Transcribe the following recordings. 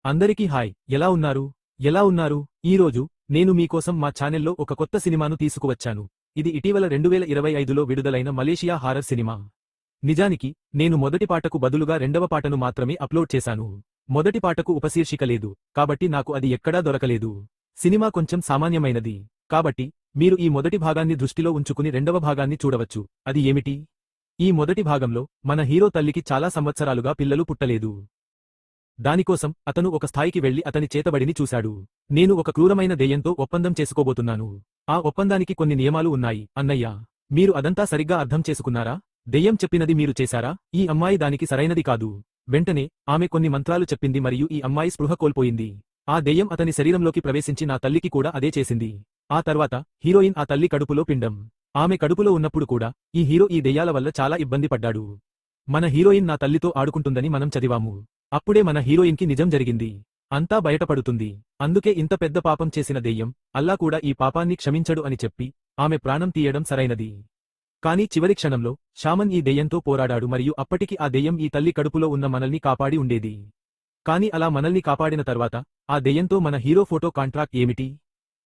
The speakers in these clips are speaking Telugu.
అందరికీ హాయ్, ఎలా ఉన్నారు? ఈరోజు నేను మీకోసం మా ఛానెల్లో ఒక కొత్త సినిమాను తీసుకువచ్చాను. ఇది ఇటీవల 2025లో విడుదలైన మలేషియా హారర్ సినిమా. నిజానికి నేను మొదటి పాటకు బదులుగా రెండవ పాటను మాత్రమే అప్లోడ్ చేశాను. మొదటి పాటకు ఉపశీర్షిక లేదు, కాబట్టి నాకు అది ఎక్కడా దొరకలేదు. సినిమా కొంచెం సామాన్యమైనది, కాబట్టి మీరు ఈ మొదటి భాగాన్ని దృష్టిలో ఉంచుకుని రెండవ భాగాన్ని చూడవచ్చు. అది ఏమిటి? ఈ మొదటి భాగంలో మన హీరో తల్లికి చాలా సంవత్సరాలుగా పిల్లలు పుట్టలేదు. దానికోసం అతను ఒక స్థాయికి వెళ్లి అతని చేతబడిని చూశాడు. నేను ఒక క్రూరమైన దెయ్యంతో ఒప్పందం చేసుకోబోతున్నాను. ఆ ఒప్పందానికి కొన్ని నియమాలు ఉన్నాయి. అన్నయ్య, మీరు అదంతా సరిగ్గా అర్థం చేసుకున్నారా? దెయ్యం చెప్పినది మీరు చేశారా? ఈ అమ్మాయి దానికి సరైనది కాదు. వెంటనే ఆమె కొన్ని మంత్రాలు చెప్పింది మరియు ఈ అమ్మాయి స్పృహ కోల్పోయింది. ఆ దెయ్యం అతని శరీరంలోకి ప్రవేశించి నా తల్లికి కూడా అదే చేసింది. ఆ తర్వాత హీరోయిన్ ఆ తల్లి కడుపులో పిండం. ఆమె కడుపులో ఉన్నప్పుడు కూడా ఈ హీరో ఈ దెయ్యాల వల్ల చాలా ఇబ్బంది పడ్డాడు. మన హీరోయిన్ నా తల్లితో ఆడుకుంటుందని మనం చదివాము. అప్పుడే మన హీరోయిన్కి నిజం జరిగింది. అంతా బయటపడుతుంది. అందుకే ఇంత పెద్ద పాపం చేసిన దెయ్యం అల్లా కూడా ఈ పాపాన్ని క్షమించడు అని చెప్పి ఆమె ప్రాణం తీయడం సరైనది. కానీ చివరి క్షణంలో షామన్ ఈ దెయ్యంతో పోరాడాడు మరియు అప్పటికి ఆ దెయ్యం ఈ తల్లి కడుపులో ఉన్న మనల్ని కాపాడి ఉండేది. కాని అలా మనల్ని కాపాడిన తర్వాత ఆ దెయ్యంతో మన హీరో ఫోటో కాంట్రాక్ట్ ఏమిటి?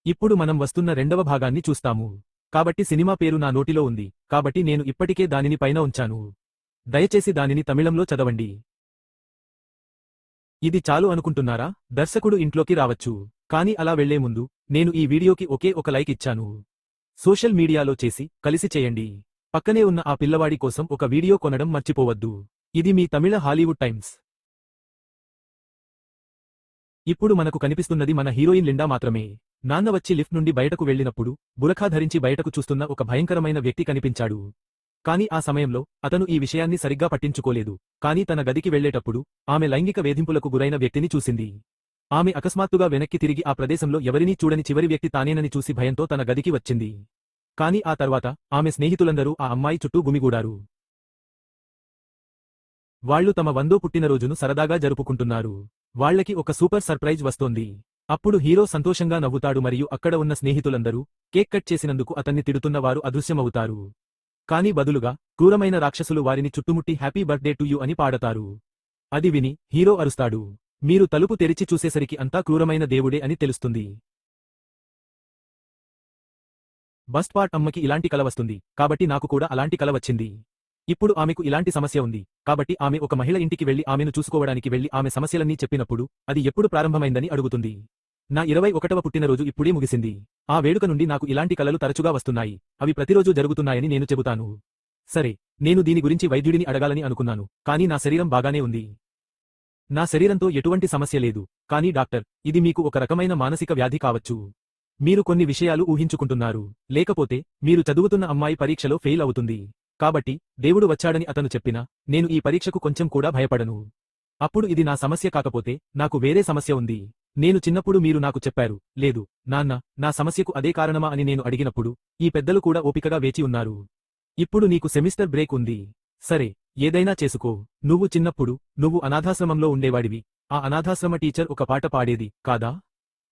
ఇప్పుడు మనం వస్తున్న రెండవ భాగాన్ని చూస్తాము. కాబట్టి సినిమా పేరు నా నోటిలో ఉంది, కాబట్టి నేను ఇప్పటికే దానిని పైన ఉంచాను. దయచేసి దానిని తమిళంలో చదవండి. ఇది చాలు అనుకుంటున్నారా? దర్శకుడు ఇంట్లోకి రావచ్చు. కానీ అలా వెళ్లే ముందు నేను ఈ వీడియోకి ఒకే ఒక లైక్ ఇచ్చాను. సోషల్ మీడియాలో చేసి కలిసి చేయండి. పక్కనే ఉన్న ఆ పిల్లవాడి కోసం ఒక వీడియో కొనడం మర్చిపోవద్దు. ఇది మీ తమిళ హాలీవుడ్ టైమ్స్. ఇప్పుడు మనకు కనిపిస్తున్నది మన హీరోయిన్ లిండా మాత్రమే. నాన్న వచ్చి లిఫ్ట్ నుండి బయటకు వెళ్లినప్పుడు బురఖా ధరించి బయటకు చూస్తున్న ఒక భయంకరమైన వ్యక్తి కనిపించాడు. కాని ఆ సమయంలో అతను ఈ విషయాన్ని సరిగ్గా పట్టించుకోలేదు. కాని తన గదికి వెళ్లేటప్పుడు ఆమె లైంగిక వేధింపులకు గురైన వ్యక్తిని చూసింది. ఆమె అకస్మాత్తుగా వెనక్కి తిరిగి ఆ ప్రదేశంలో ఎవరినీ చూడని చివరి వ్యక్తి తానేనని చూసి భయంతో తన గదికి వచ్చింది. కాని ఆ తర్వాత ఆమె స్నేహితులందరూ ఆ అమ్మాయి చుట్టూ గుమిగూడారు. వాళ్లు తమ 100వ పుట్టినరోజును సరదాగా జరుపుకుంటున్నారు. వాళ్లకి ఒక సూపర్ సర్ప్రైజ్ వస్తోంది. అప్పుడు హీరో సంతోషంగా నవ్వుతాడు మరియు అక్కడ ఉన్న స్నేహితులందరూ కేక్ కట్ చేసినందుకు అతన్ని తిడుతున్న వారు అదృశ్యమవుతారు. కాని బదులుగా క్రూరమైన రాక్షసులు వారిని చుట్టుముట్టి హ్యాపీ బర్త్డే టు యు అని పాడతారు. అది విని హీరో అరుస్తాడు. మీరు తలుపు తెరిచి చూసేసరికి అంతా క్రూరమైన దేవుడే అని తెలుస్తుంది. బస్ట్ పార్ట్ అమ్మకి ఇలాంటి కల వస్తుంది, కాబట్టి నాకు కూడా అలాంటి కల వచ్చింది. ఇప్పుడు ఆమెకు ఇలాంటి సమస్య ఉంది, కాబట్టి ఆమె ఒక మహిళ ఇంటికి వెళ్లి ఆమెను చూసుకోవడానికి వెళ్లి ఆమె సమస్యలన్నీ చెప్పినప్పుడు అది ఎప్పుడు ప్రారంభమైందని అడుగుతుంది. నా 21వ పుట్టినరోజు ఇప్పుడే ముగిసింది. ఆ వేడుక నుండి నాకు ఇలాంటి కలలు తరచుగా వస్తున్నాయి. అవి ప్రతిరోజూ జరుగుతున్నాయని నేను చెబుతాను. సరే, నేను దీని గురించి వైద్యుడిని అడగాలని అనుకున్నాను, కానీ నా శరీరం బాగానే ఉంది. నా శరీరంతో ఎటువంటి సమస్య లేదు. కానీ డాక్టర్, ఇది మీకు ఒక రకమైన మానసిక వ్యాధి కావచ్చు. మీరు కొన్ని విషయాలు ఊహించుకుంటున్నారు, లేకపోతే మీరు చదువుతున్న అమ్మాయి పరీక్షలో ఫెయిల్ అవుతుంది. కాబట్టి దేవుడు వచ్చాడని అతను చెప్పినా నేను ఈ పరీక్షకు కొంచెం కూడా భయపడను. అప్పుడు ఇది నా సమస్య కాకపోతే నాకు వేరే సమస్య ఉంది. నేను చిన్నప్పుడు మీరు నాకు చెప్పారు, లేదు నాన్న, నా సమస్యకు అదే కారణమా అని నేను అడిగినప్పుడు ఈ పెద్దలు కూడా ఓపికగా వేచి ఉన్నారు. ఇప్పుడు నీకు సెమిస్టర్ బ్రేక్ ఉంది. సరే, ఏదైనా చేసుకో. నువ్వు చిన్నప్పుడు నువ్వు అనాథాశ్రమంలో ఉండేవాడివి. ఆ అనాథాశ్రమ టీచర్ ఒక పాట పాడేది, కాదా?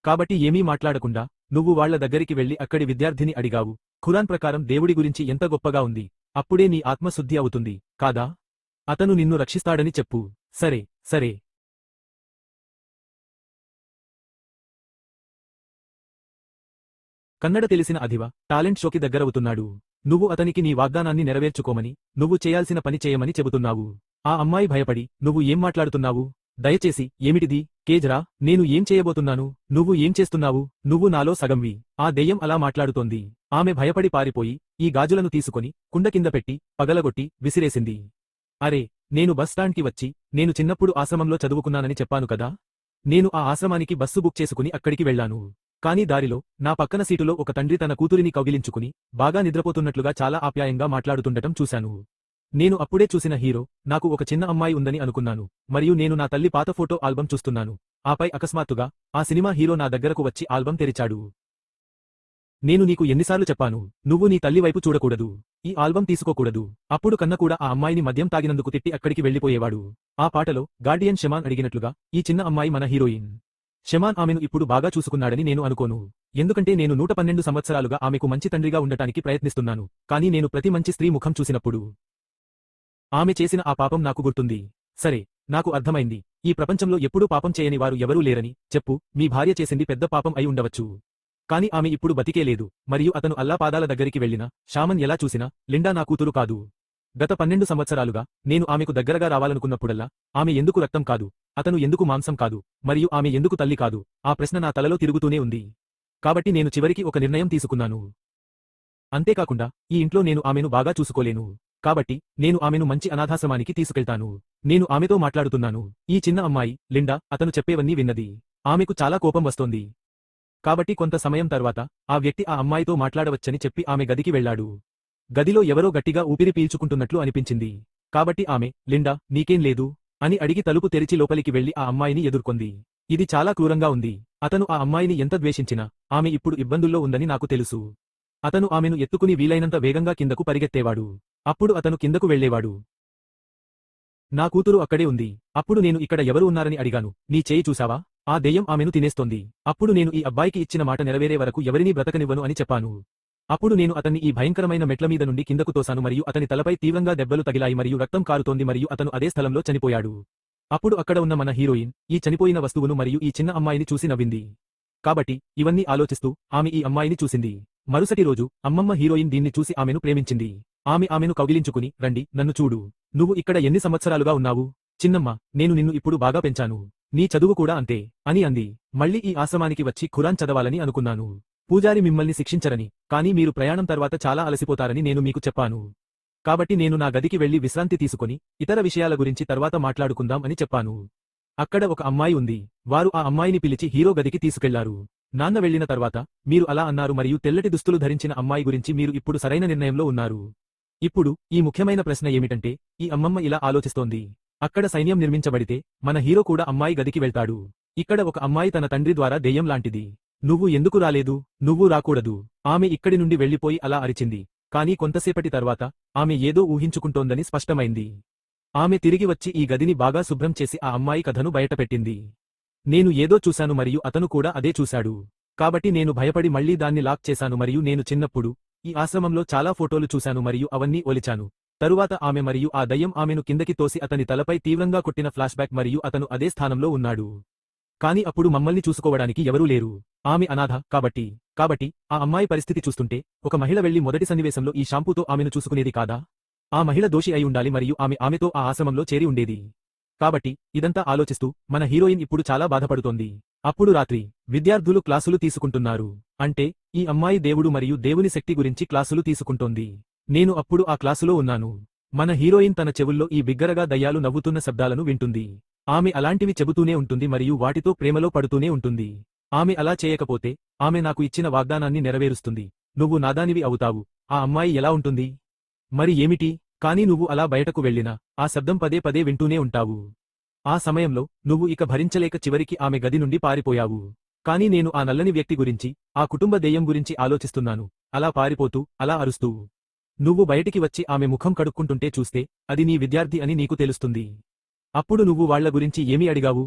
కాబట్టి ఏమీ మాట్లాడకుండా నువ్వు వాళ్ల దగ్గరికి వెళ్లి అక్కడి విద్యార్థిని అడిగావు, ఖురాన్ ప్రకారం దేవుడి గురించి ఎంత గొప్పగా ఉంది, అప్పుడే నీ ఆత్మశుద్ధి అవుతుంది, కాదా? అతను నిన్ను రక్షిస్తాడని చెప్పు. సరే సరే. కన్నడ తెలిసిన అధివ టాలెంట్ షోకి దగ్గరవుతున్నాడు. నువ్వు అతనికి నీ వాగ్దానాన్ని నెరవేర్చుకోమని, నువ్వు చేయాల్సిన పని చేయమని చెబుతున్నావు. ఆ అమ్మాయి భయపడి, నువ్వు ఏం మాట్లాడుతున్నావు? దయచేసి ఏమిటిది? కేజ్రా, నేను ఏం చేయబోతున్నాను? నువ్వు ఏం చేస్తున్నావు? నువ్వు నాలో సగంవి. ఆ దెయ్యం అలా మాట్లాడుతోంది. ఆమె భయపడి పారిపోయి ఈ గాజులను తీసుకొని కుండ కింద పెట్టి పగలగొట్టి విసిరేసింది. అరే, నేను బస్ స్టాండ్కి వచ్చి నేను చిన్నప్పుడు ఆశ్రమంలో చదువుకున్నానని చెప్పాను కదా. నేను ఆ ఆశ్రమానికి బస్సు బుక్ చేసుకుని అక్కడికి వెళ్లాను. కానీ దారిలో నా పక్కన సీటులో ఒక తండ్రి తన కూతురిని కౌగిలించుకుని బాగా నిద్రపోతున్నట్లుగా చాలా ఆప్యాయంగా మాట్లాడుతుండటం చూశాను. నేను అప్పుడే చూసిన హీరో నాకు ఒక చిన్న అమ్మాయి ఉందని అనుకున్నాను మరియు నేను నా తల్లి పాత ఫోటో ఆల్బం చూస్తున్నాను. ఆపై అకస్మాత్తుగా ఆ సినిమా హీరో నా దగ్గరకు వచ్చి ఆల్బం తెరిచాడు. నేను నీకు ఎన్నిసార్లు చెప్పాను, నువ్వు నీ తల్లి వైపు చూడకూడదు, ఈ ఆల్బం తీసుకోకూడదు. అప్పుడు కన్న కూడా ఆ అమ్మాయిని మద్యం తాగినందుకు తిట్టి అక్కడికి వెళ్లిపోయేవాడు. ఆ పాటలో గార్డియన్ షెమాన్ అడిగినట్లుగా ఈ చిన్న అమ్మాయి మన హీరోయిన్. షెమాన్ ఆమెను ఇప్పుడు బాగా చూసుకున్నాడని నేను అనుకోను. ఎందుకంటే నేను 112 సంవత్సరాలుగా ఆమెకు మంచి తండ్రిగా ఉండటానికి ప్రయత్నిస్తున్నాను. కానీ నేను ప్రతి మంచి స్త్రీ ముఖం చూసినప్పుడు ఆమె చేసిన ఆ పాపం నాకు గుర్తుంది. సరే, నాకు అర్థమైంది. ఈ ప్రపంచంలో ఎప్పుడూ పాపం చేయని వారు ఎవరూ లేరని చెప్పు. మీ భార్య చేసింది పెద్ద పాపం అయి ఉండవచ్చు. కాని ఆమె ఇప్పుడు బతికే లేదు. మరియు అతను అల్లా పాదాల దగ్గరికి వెళ్ళినా షామన్ ఎలా చూసినా లిండా నా కూతురు కాదు. గత 12 సంవత్సరాలుగా నేను ఆమెకు దగ్గరగా రావాలనుకున్నప్పుడల్లా ఆమె ఎందుకు రక్తం కాదు, అతను ఎందుకు మాంసం కాదు, మరియు ఆమె ఎందుకు తల్లి కాదు, ఆ ప్రశ్న నా తలలో తిరుగుతూనే ఉంది. కాబట్టి నేను చివరికి ఒక నిర్ణయం తీసుకున్నాను. అంతేకాకుండా ఈ ఇంట్లో నేను ఆమెను బాగా చూసుకోలేను. కాబట్టి నేను ఆమెను మంచి అనాథాశ్రమానికి తీసుకెళ్తాను. నేను ఆమెతో మాట్లాడుతున్నాను. ఈ చిన్న అమ్మాయి లిండా అతను చెప్పేవన్నీ విన్నది. ఆమెకు చాలా కోపం వస్తోంది. కాబట్టి కొంత సమయం తర్వాత ఆ వ్యక్తి ఆ అమ్మాయితో మాట్లాడవచ్చని చెప్పి ఆమె గదికి వెళ్లాడు. గదిలో ఎవరో గట్టిగా ఊపిరి పీల్చుకుంటున్నట్లు అనిపించింది. కాబట్టి ఆమె లిండా నీకేం లేదు అని అడిగి తలుపు తెరిచి లోపలికి వెళ్లి ఆ అమ్మాయిని ఎదుర్కొంది. ఇది చాలా క్రూరంగా ఉంది. అతను ఆ అమ్మాయిని ఎంత ద్వేషించినా ఆమె ఇప్పుడు ఇబ్బందుల్లో ఉందని నాకు తెలుసు. అతను ఆమెను ఎత్తుకుని వీలైనంత వేగంగా కిందకు పరిగెత్తేవాడు. అప్పుడు అతను కిందకు వెళ్లేవాడు. నా కూతురు అక్కడే ఉంది. అప్పుడు నేను ఇక్కడ ఎవరు ఉన్నారని అడిగాను. నీ చేయి చూసావా? ఆ దెయ్యం ఆమెను తినేస్తోంది. అప్పుడు నేను ఈ అబ్బాయికి ఇచ్చిన మాట నెరవేరే వరకు ఎవరినీ బ్రతకనివ్వను అని చెప్పాను. అప్పుడు నేను అతన్ని ఈ భయంకరమైన మెట్ల మీద నుండి కిందకు తోశాను మరియు అతని తలపై తీవ్రంగా దెబ్బలు తగిలాయి మరియు రక్తం కారుతోంది మరియు అతను అదే స్థలంలో చనిపోయాడు. అప్పుడు అక్కడ ఉన్న మన హీరోయిన్ ఈ చనిపోయిన వస్తువును మరియు ఈ చిన్న అమ్మాయిని చూసి నవ్వింది. కాబట్టి ఇవన్నీ ఆలోచిస్తూ ఆమె ఈ అమ్మాయిని చూసింది. మరుసటి రోజు అమ్మమ్మ హీరోయిన్ దీన్ని చూసి ఆమెను ప్రేమించింది. ఆమెను కౌగిలించుకుని రండి నన్ను చూడు. నువ్వు ఇక్కడ ఎన్ని సంవత్సరాలుగా ఉన్నావు? చిన్నమ్మ, నేను నిన్ను ఇప్పుడు బాగా పెంచాను. నీ చదువు కూడా అంతే అని అంది. మళ్ళీ ఈ ఆశ్రమానికి వచ్చి ఖురాన్ చదవాలని అనుకున్నాను. పూజారి మిమ్మల్ని శిక్షించరని, కానీ మీరు ప్రయాణం తర్వాత చాలా అలసిపోతారని నేను మీకు చెప్పాను. కాబట్టి నేను నా గదికి వెళ్లి విశ్రాంతి తీసుకుని ఇతర విషయాల గురించి తర్వాత మాట్లాడుకుందాం అని చెప్పాను. అక్కడ ఒక అమ్మాయి ఉంది. వారు ఆ అమ్మాయిని పిలిచి హీరో గదికి తీసుకెళ్లారు. నాన్న వెళ్లిన తర్వాత మీరు అలా అన్నారు మరియు తెల్లటి దుస్తులు ధరించిన అమ్మాయి గురించి మీరు ఇప్పుడు సరైన నిర్ణయంలో ఉన్నారు. ఇప్పుడు ఈ ముఖ్యమైన ప్రశ్న ఏమిటంటే ఈ అమ్మమ్మ ఇలా ఆలోచిస్తోంది. అక్కడ సైన్యం నిర్మించబడితే మన హీరో కూడా అమ్మాయి గదికి వెళ్తాడు. ఇక్కడ ఒక అమ్మాయి తన తండ్రి ద్వారా దెయ్యం లాంటిది. నువ్వు ఎందుకు రాలేదు? నువ్వు రాకూడదు. ఆమె ఇక్కడి నుండి వెళ్లిపోయి అలా అరిచింది. కానీ కొంతసేపటి తర్వాత ఆమె ఏదో ఊహించుకుంటోందని స్పష్టమైంది. ఆమె తిరిగి వచ్చి ఈ గదిని బాగా శుభ్రం చేసి ఆ అమ్మాయి కథను బయటపెట్టింది. నేను ఏదో చూశాను మరియు అతను కూడా అదే చూశాడు. కాబట్టి నేను భయపడి మళ్లీ దాన్ని లాక్ చేశాను మరియు నేను చిన్నప్పుడు ఈ ఆశ్రమంలో చాలా ఫోటోలు చూశాను మరియు అవన్నీ ఒలిచాను. తరువాత ఆమె మరియు ఆ దయ్యం ఆమెను కిందకి తోసి అతని తలపై తీవ్రంగా కొట్టిన ఫ్లాష్బ్యాక్ మరియు అతను అదే స్థానంలో ఉన్నాడు. కాని అప్పుడు మమ్మల్ని చూసుకోవడానికి ఎవరూ లేరు. ఆమె అనాథ కాబట్టి ఆ అమ్మాయి పరిస్థితి చూస్తుంటే ఒక మహిళ వెళ్లి మొదటి సన్నివేశంలో ఈ షాంపూతో ఆమెను చూసుకునేది కాదా? ఆ మహిళ దోషి అయి ఉండాలి మరియు ఆమెతో ఆ ఆశ్రమంలో చేరి ఉండేది. కాబట్టి ఇదంతా ఆలోచిస్తూ మన హీరోయిన్ ఇప్పుడు చాలా బాధపడుతోంది. అప్పుడు రాత్రి విద్యార్థులు క్లాసులు తీసుకుంటున్నారు. అంటే ఈ అమ్మాయి దేవుడు మరియు దేవుని శక్తి గురించి క్లాసులు తీసుకుంటోంది. నేను అప్పుడు ఆ క్లాసులో ఉన్నాను. మన హీరోయిన్ తన చెవుల్లో ఈ బిగ్గరగా దయ్యాలు నవ్వుతున్న శబ్దాలను వింటుంది. ఆమె అలాంటివి చెబుతూనే ఉంటుంది మరియు వాటితో ప్రేమలో పడుతూనే ఉంటుంది. ఆమె అలా చేయకపోతే ఆమె నాకు ఇచ్చిన వాగ్దానాన్ని నెరవేరుస్తుంది. నువ్వు నాదానివి అవుతావు. ఆ అమ్మాయి ఎలా ఉంటుంది? మరి ఏమిటి? కానీ నువ్వు అలా బయటకు వెళ్ళినా ఆ శబ్దం పదే పదే వింటూనే ఉంటావు. ఆ సమయంలో నువ్వు ఇక భరించలేక చివరికి ఆమె గది నుండి పారిపోయావు. కానీ నేను ఆ నల్లని వ్యక్తి గురించి, ఆ కుటుంబ దెయ్యం గురించి ఆలోచిస్తున్నాను. అలా పారిపోతూ, అలా అరుస్తూ. నువ్వు బయటికి వచ్చి ఆమె ముఖం కడుక్కుంటుంటే చూస్తే అది నీ విద్యార్థి అని నీకు తెలుస్తుంది. అప్పుడు నువ్వు వాళ్ల గురించి ఏమి అడిగావు?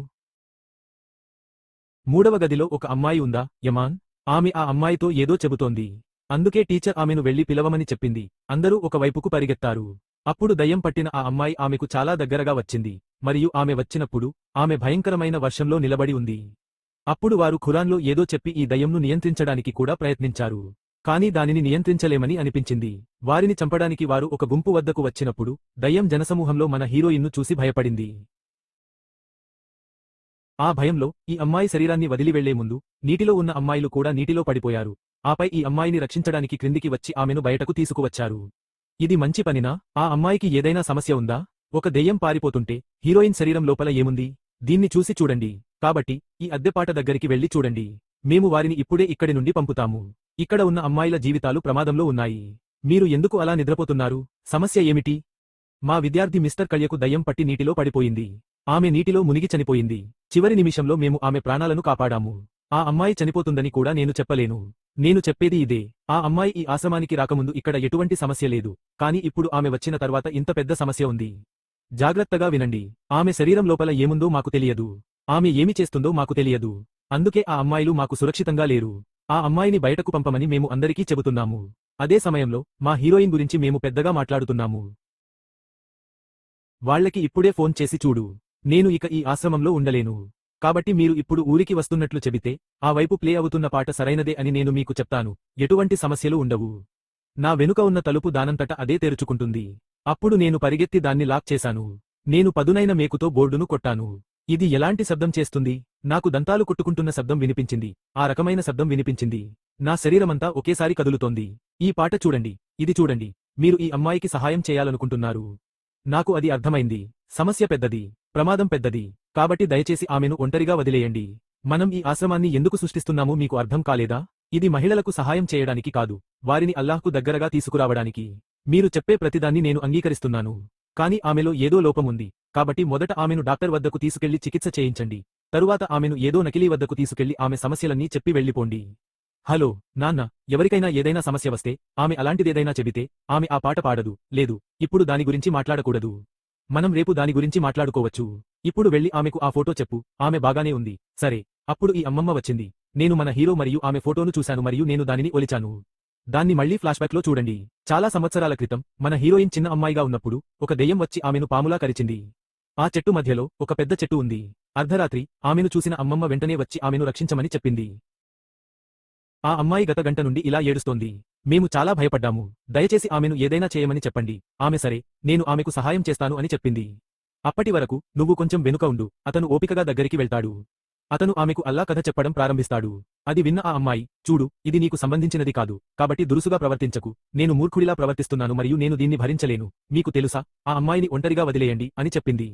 మూడవ గదిలో ఒక అమ్మాయి ఉందా యమాన్? ఆమె ఆ అమ్మాయితో ఏదో చెబుతోంది. అందుకే టీచర్ ఆమెను వెళ్లి పిలవమని చెప్పింది. అందరూ ఒక వైపుకు పరిగెత్తారు. అప్పుడు దయ్యం పట్టిన ఆ అమ్మాయి ఆమెకు చాలా దగ్గరగా వచ్చింది. మరియు ఆమె వచ్చినప్పుడు ఆమె భయంకరమైన వర్షంలో నిలబడి ఉంది. అప్పుడు వారు ఖురాన్లో ఏదో చెప్పి ఈ దయ్యంను నియంత్రించడానికి కూడా ప్రయత్నించారు. కానీ దానిని నియంత్రించలేమని అనిపించింది. వారిని చంపడానికి వారు ఒక గుంపు వద్దకు వచ్చినప్పుడు దయ్యం జనసమూహంలో మన హీరోయిన్ను చూసి భయపడింది. ఆ భయంలో ఈ అమ్మాయి శరీరాన్ని వదిలి వెళ్లే ముందు నీటిలో ఉన్న అమ్మాయిలు కూడా నీటిలో పడిపోయారు. ఆపై ఈ అమ్మాయిని రక్షించడానికి క్రిందికి వచ్చి ఆమెను బయటకు తీసుకువచ్చారు. ఇది మంచి పనినా? ఆ అమ్మాయికి ఏదైనా సమస్య ఉందా? ఒక దెయ్యం పారిపోతుంటే హీరోయిన్ శరీరం లోపల ఏముంది? దీన్ని చూసి చూడండి. కాబట్టి ఈ అద్దెపాట దగ్గరికి వెళ్లి చూడండి. మేము వారిని ఇప్పుడే ఇక్కడి నుండి పంపుతాము. ఇక్కడ ఉన్న అమ్మాయిల జీవితాలు ప్రమాదంలో ఉన్నాయి. మీరు ఎందుకు అలా నిద్రపోతున్నారు? సమస్య ఏమిటి? మా విద్యార్థి మిస్టర్ కళ్యకు దయ్యం పట్టి నీటిలో పడిపోయింది. ఆమె నీటిలో మునిగి చనిపోయింది. చివరి నిమిషంలో మేము ఆమె ప్రాణాలను కాపాడాము. ఆ అమ్మాయి చనిపోతుందని కూడా నేను చెప్పలేను. నేను చెప్పేది ఇదే. ఆ అమ్మాయి ఈ ఆశ్రమానికి రాకముందు ఇక్కడ ఎటువంటి సమస్య లేదు. కానీ ఇప్పుడు ఆమె వచ్చిన తర్వాత ఇంత పెద్ద సమస్య ఉంది. జాగ్రత్తగా వినండి. ఆమె శరీరం లోపల ఏముందో మాకు తెలియదు. ఆమె ఏమి చేస్తుందో మాకు తెలియదు. అందుకే ఆ అమ్మాయిలు మాకు సురక్షితంగా లేరు. ఆ అమ్మాయిని బయటకు పంపమని మేము అందరికీ చెబుతున్నాము. అదే సమయంలో మా హీరోయిన్ గురించి మేము పెద్దగా మాట్లాడుతున్నాము. వాళ్లకి ఇప్పుడే ఫోన్ చేసి చూడు. నేను ఇక ఈ ఆశ్రమంలో ఉండలేను. కాబట్టి మీరు ఇప్పుడు ఊరికి వస్తున్నట్లు చెబితే ఆ వైపు ప్లే అవుతున్న పాట సరైనదే అని నేను మీకు చెప్తాను. ఎటువంటి సమస్యలు ఉండవు. నా వెనుక ఉన్న తలుపు దానంతట అదే తెరుచుకుంటుంది. అప్పుడు నేను పరిగెత్తి దాన్ని లాక్ చేశాను. నేను పదునైన మేకుతో బోర్డును కొట్టాను. ఇది ఎలాంటి శబ్దం చేస్తుంది? నాకు దంతాలు కొట్టుకుంటున్న శబ్దం వినిపించింది. ఆ రకమైన శబ్దం వినిపించింది. నా శరీరమంతా ఒకేసారి కదులుతోంది. ఈ పాట చూడండి. ఇది చూడండి. మీరు ఈ అమ్మాయికి సహాయం చేయాలనుకుంటున్నారు. నాకు అది అర్థమైంది. సమస్య పెద్దది. ప్రమాదం పెద్దది. కాబట్టి దయచేసి ఆమెను ఒంటరిగా వదిలేయండి. మనం ఈ ఆశ్రమాన్ని ఎందుకు సృష్టిస్తున్నామో మీకు అర్థం కాలేదా? ఇది మహిళలకు సహాయం చేయడానికి కాదు. వారిని అల్లాహ్కు దగ్గరగా తీసుకురావడానికి. మీరు చెప్పే ప్రతిదాన్ని నేను అంగీకరిస్తున్నాను. కాని ఆమెలో ఏదో లోపముంది. కాబట్టి మొదట ఆమెను డాక్టర్ వద్దకు తీసుకెళ్లి చికిత్స చేయించండి. తరువాత ఆమెను ఏదో నకిలీ వద్దకు తీసుకెళ్లి ఆమె సమస్యలన్నీ చెప్పి వెళ్ళిపోండి. హలో నాన్న, ఎవరికైనా ఏదైనా సమస్య వస్తే ఆమె అలాంటిదేదైనా చెబితే ఆమె ఆ పాట పాడదు. లేదు, ఇప్పుడు దాని గురించి మాట్లాడకూడదు. మనం రేపు దాని గురించి మాట్లాడుకోవచ్చు. ఇప్పుడు వెళ్ళి ఆమెకు ఆ ఫోటో చెప్పు. ఆమె బాగానే ఉంది. సరే. అప్పుడు ఈ అమ్మమ్మ వచ్చింది. నేను మన హీరో మరియు ఆమె ఫోటోను చూశాను మరియు నేను దానిని ఒలిచాను. దాన్ని మళ్లీ ఫ్లాష్బ్యాక్లో చూడండి. చాలా సంవత్సరాల క్రితం మన హీరోయిన్ చిన్న అమ్మాయిగా ఉన్నప్పుడు ఒక దెయ్యం వచ్చి ఆమెను పాములా కరిచింది. ఆ చెట్టు మధ్యలో ఒక పెద్ద చెట్టు ఉంది. అర్ధరాత్రి ఆమెను చూసిన అమ్మమ్మ వెంటనే వచ్చి ఆమెను రక్షించమని చెప్పింది. ఆ అమ్మాయి గత గంట నుండి ఇలా ఏడుస్తోంది. మేము చాలా భయపడ్డాము. దయచేసి ఆమెను ఏదైనా చేయమని చెప్పండి. ఆమె సరే, నేను ఆమెకు సహాయం చేస్తాను అని చెప్పింది. అప్పటి వరకు నువ్వు కొంచెం వెనుక ఉండు. అతను ఓపికగా దగ్గరికి వెళ్తాడు. అతను ఆమెకు అల్లా కథ చెప్పడం ప్రారంభిస్తాడు. అది విన్న ఆ అమ్మాయి, చూడు, ఇది నీకు సంబంధించినది కాదు. కాబట్టి దురుసుగా ప్రవర్తించకు. నేను మూర్ఖుడిలా ప్రవర్తిస్తున్నాను మరియు నేను దీన్ని భరించలేను. మీకు తెలుసా, ఆ అమ్మాయిని ఒంటరిగా వదిలేయండి అని చెప్పింది.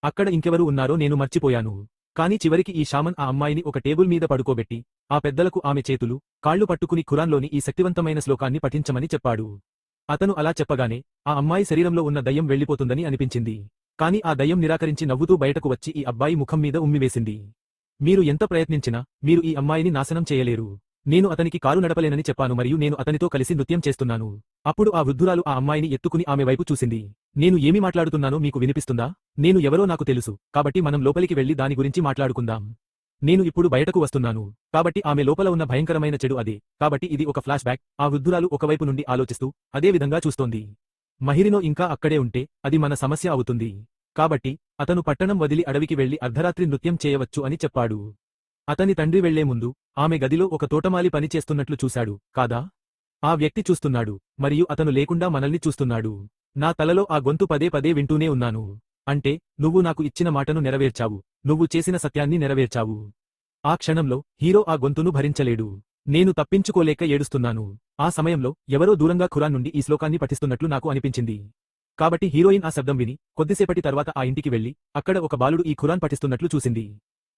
అక్కడ ఇంకెవరు ఉన్నారో నేను మర్చిపోయాను. కాని చివరికి ఈ షామన్ ఆ అమ్మాయిని ఒక టేబుల్ మీద పడుకోబెట్టి ఆ పెద్దలకు ఆమె చేతులు, కాళ్లు పట్టుకుని ఖురాన్లోని ఈ శక్తివంతమైన శ్లోకాన్ని పఠించమని చెప్పాడు. అతను అలా చెప్పగానే ఆ అమ్మాయి శరీరంలో ఉన్న దయ్యం వెళ్లిపోతుందని అనిపించింది. కాని ఆ దయ్యం నిరాకరించి నవ్వుతూ బయటకు వచ్చి ఈ అబ్బాయి ముఖం మీద ఉమ్మివేసింది. మీరు ఎంత ప్రయత్నించినా మీరు ఈ అమ్మాయిని నాశనం చేయలేరు. నేను అతనికి కారు నడపలేనని చెప్పాను మరియు నేను అతనితో కలిసి నృత్యం చేస్తున్నాను. అప్పుడు ఆ వృద్ధురాలు ఆ అమ్మాయిని ఎత్తుకుని ఆమె వైపు చూసింది. నేను ఏమి మాట్లాడుతున్నానో మీకు వినిపిస్తుందా? నేను ఎవరో నాకు తెలుసు. కాబట్టి మనం లోపలికి వెళ్లి దాని గురించి మాట్లాడుకుందాం. నేను ఇప్పుడు బయటకు వస్తున్నాను. కాబట్టి ఆమె లోపల ఉన్న భయంకరమైన చెడు అదే. కాబట్టి ఇది ఒక ఫ్లాష్ బ్యాక్. ఆ వృద్ధురాలు ఒకవైపు నుండి ఆలోచిస్తూ అదే విధంగా చూస్తోంది. మహిరినో ఇంకా అక్కడే ఉంటే అది మన సమస్య అవుతుంది. కాబట్టి అతను పట్టణం వదిలి అడవికి వెళ్లి అర్ధరాత్రి నృత్యం చేయవచ్చు అని చెప్పాడు. అతని తండ్రి వెళ్లే ముందు ఆమె గదిలో ఒక తోటమాలి పని చేస్తున్నట్లు చూశాడు, కాదా? ఆ వ్యక్తి చూస్తున్నాడు మరియు అతను లేకుండా మనల్ని చూస్తున్నాడు. నా తలలో ఆ గొంతు పదే పదే వింటూనే ఉన్నాను. అంటే నువ్వు నాకు ఇచ్చిన మాటను నెరవేర్చావు. నువ్వు చేసిన సత్యాన్ని నెరవేర్చావు. ఆ క్షణంలో హీరో ఆ గొంతును భరించలేడు. నేను తప్పించుకోలేక ఏడుస్తున్నాను. ఆ సమయంలో ఎవరో దూరంగా ఖురాన్ నుండి ఈ శ్లోకాన్ని పఠిస్తున్నట్లు నాకు అనిపించింది. కాబట్టి హీరోయిన్ ఆ శబ్దం విని కొద్దిసేపటి తర్వాత ఆ ఇంటికి వెళ్లి అక్కడ ఒక బాలుడు ఈ ఖురాన్ పఠిస్తున్నట్లు చూసింది.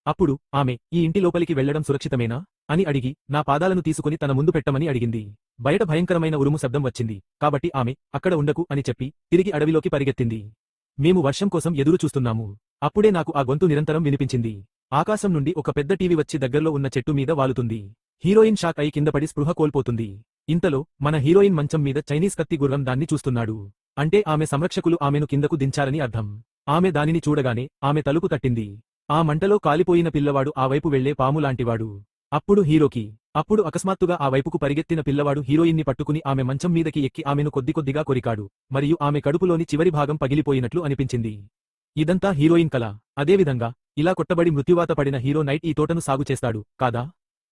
అప్పుడు ఆమె, ఈ ఇంటి లోపలికి వెళ్లడం సురక్షితమేనా అని అడిగి నా పాదాలను తీసుకుని తన ముందు పెట్టమని అడిగింది. బయట భయంకరమైన ఉరుము శబ్దం వచ్చింది. కాబట్టి ఆమె, అక్కడ ఉండకు అని చెప్పి తిరిగి అడవిలోకి పరిగెత్తింది. మేము వర్షం కోసం ఎదురు చూస్తున్నాము. అప్పుడే నాకు ఆ గొంతు నిరంతరం వినిపించింది. ఆకాశం నుండి ఒక పెద్ద టీవీ వచ్చి దగ్గర్లో ఉన్న చెట్టు మీద వాలుతుంది. హీరోయిన్ షాక్ అయి కిందపడి స్పృహ కోల్పోతుంది. ఇంతలో మన హీరోయిన్ మంచం మీద చైనీస్ కత్తి గుర్రం దాన్ని చూస్తున్నాడు. అంటే ఆమె సంరక్షకులు ఆమెను కిందకు దించారని అర్థం. ఆమె దానిని చూడగానే ఆమె తలుపు తట్టింది. ఆ మంటలో కాలిపోయిన పిల్లవాడు ఆ వైపు వెళ్లే పాములాంటివాడు. అప్పుడు అకస్మాత్తుగా ఆ వైపుకు పరిగెత్తిన పిల్లవాడు హీరోయిన్ని పట్టుకుని ఆమె మంచం మీదకి ఎక్కి ఆమెను కొద్దిగా కొరికాడు మరియు ఆమె కడుపులోని చివరి భాగం పగిలిపోయినట్లు అనిపించింది. ఇదంతా హీరోయిన్ కల. అదేవిధంగా ఇలా కొట్టబడి మృత్యువాత పడిన హీరో నైట్ ఈ తోటను సాగు చేస్తాడు, కాదా?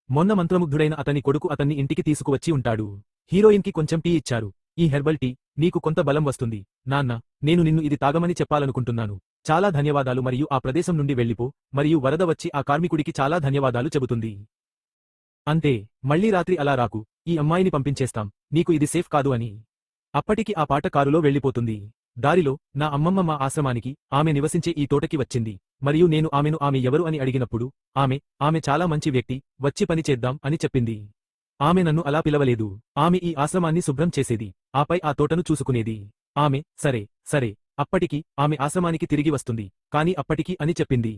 మొన్న మంత్రముగ్ధుడైన అతని కొడుకు అతన్ని ఇంటికి తీసుకువచ్చి ఉంటాడు. హీరోయిన్కి కొంచెం టీ ఇచ్చారు. ఈ హెర్బల్ టీ, నీకు కొంత బలం వస్తుంది. నాన్న, నేను నిన్ను ఇది తాగమని చెప్పాలనుకుంటున్నాను. చాలా ధన్యవాదాలు మరియు ఆ ప్రదేశం నుండి వెళ్ళిపో మరియు వరద వచ్చి ఆ కార్మికుడికి చాలా ధన్యవాదాలు చెబుతుంది. అంతే, మళ్లీ రాత్రి అలా రాకు. ఈ అమ్మాయిని పంపించేస్తాం. నీకు ఇది సేఫ్ కాదు అని. అప్పటికి ఆ పాట కారులో వెళ్ళిపోతుంది. దారిలో నా అమ్మమ్మ మా ఆశ్రమానికి, ఆమె నివసించే ఈ తోటకి వచ్చింది మరియు నేను ఆమె ఎవరు అని అడిగినప్పుడు ఆమె చాలా మంచి వ్యక్తి, వచ్చి పని చేద్దాం అని చెప్పింది. ఆమె నన్ను అలా పిలవలేదు. ఆమె ఈ ఆశ్రమాన్ని శుభ్రం చేసేది, ఆపై ఆ తోటను చూసుకునేది. ఆమె, సరే అప్పటికి ఆమె ఆశ్రమానికి తిరిగి వస్తుంది, కాని అప్పటికి అని చెప్పింది.